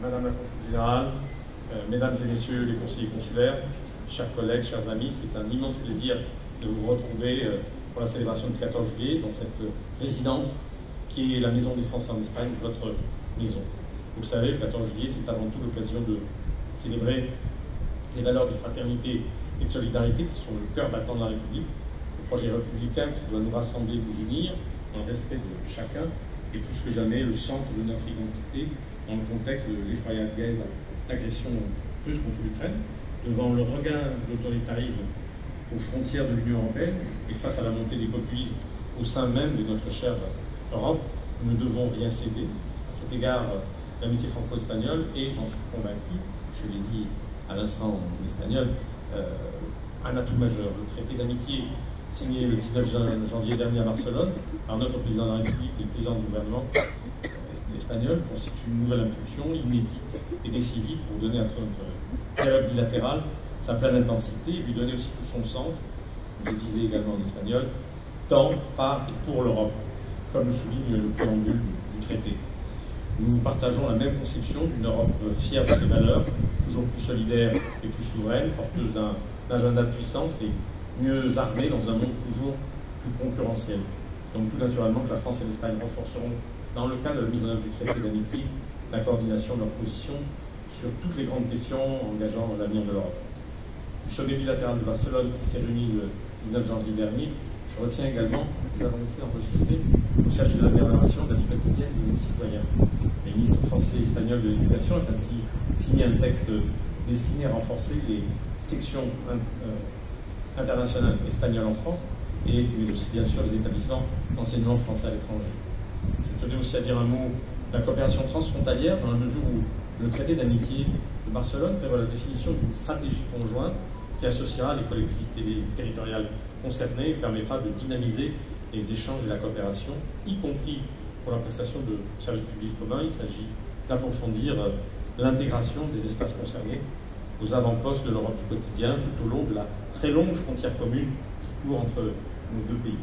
Madame la Consul Générale, Mesdames et Messieurs les conseillers consulaires, chers collègues, chers amis, c'est un immense plaisir de vous retrouver pour la célébration du 14 juillet dans cette résidence qui est la Maison des Français en Espagne, votre maison. Vous le savez, le 14 juillet, c'est avant tout l'occasion de célébrer les valeurs de fraternité et de solidarité qui sont le cœur battant de la République, le projet républicain qui doit nous rassembler, nous unir, dans le respect de chacun, et plus que jamais le centre de notre identité dans le contexte de l'effroyable guerre d'agression russe contre l'Ukraine, devant le regain de l'autoritarisme aux frontières de l'Union européenne et face à la montée des populismes au sein même de notre chère Europe, nous ne devons rien céder. À cet égard, l'amitié franco-espagnole est, j'en suis convaincu, je l'ai dit à l'instant en espagnol, un atout majeur. Le traité d'amitié signé le 19 janvier dernier à Barcelone par notre président de la République et le président du gouvernement espagnol constitue une nouvelle impulsion inédite et décisive pour donner à notre dialogue bilatéral sa pleine intensité et lui donner aussi tout son sens, je le disais également en espagnol, dans, par et pour l'Europe, comme le souligne le préambule du traité. Nous partageons la même conception d'une Europe fière de ses valeurs, toujours plus solidaire et plus souveraine, porteuse d'un agenda de puissance et mieux armée dans un monde toujours plus concurrentiel. C'est donc tout naturellement que la France et l'Espagne renforceront, dans le cadre de la mise en œuvre du traité d'amitié, la coordination de leurs positions sur toutes les grandes questions engageant l'avenir de l'Europe. Du sommet bilatéral de Barcelone qui s'est réuni le 19 janvier dernier, je retiens également les avancées enregistrées au service de l'amélioration de la vie quotidienne de nos citoyens. Le ministre français et espagnol de l'Éducation a ainsi signé un texte destiné à renforcer les sections internationales espagnoles en France et mais aussi bien sûr les établissements d'enseignement français à l'étranger. Je tenais aussi à dire un mot de la coopération transfrontalière dans la mesure où le traité d'amitié de Barcelone prévoit la définition d'une stratégie conjointe qui associera les collectivités territoriales concernées et permettra de dynamiser les échanges et la coopération, y compris pour la prestation de services publics communs. Il s'agit d'approfondir l'intégration des espaces concernés aux avant-postes de l'Europe du quotidien tout au long de la très longue frontière commune qui court entre nos deux pays.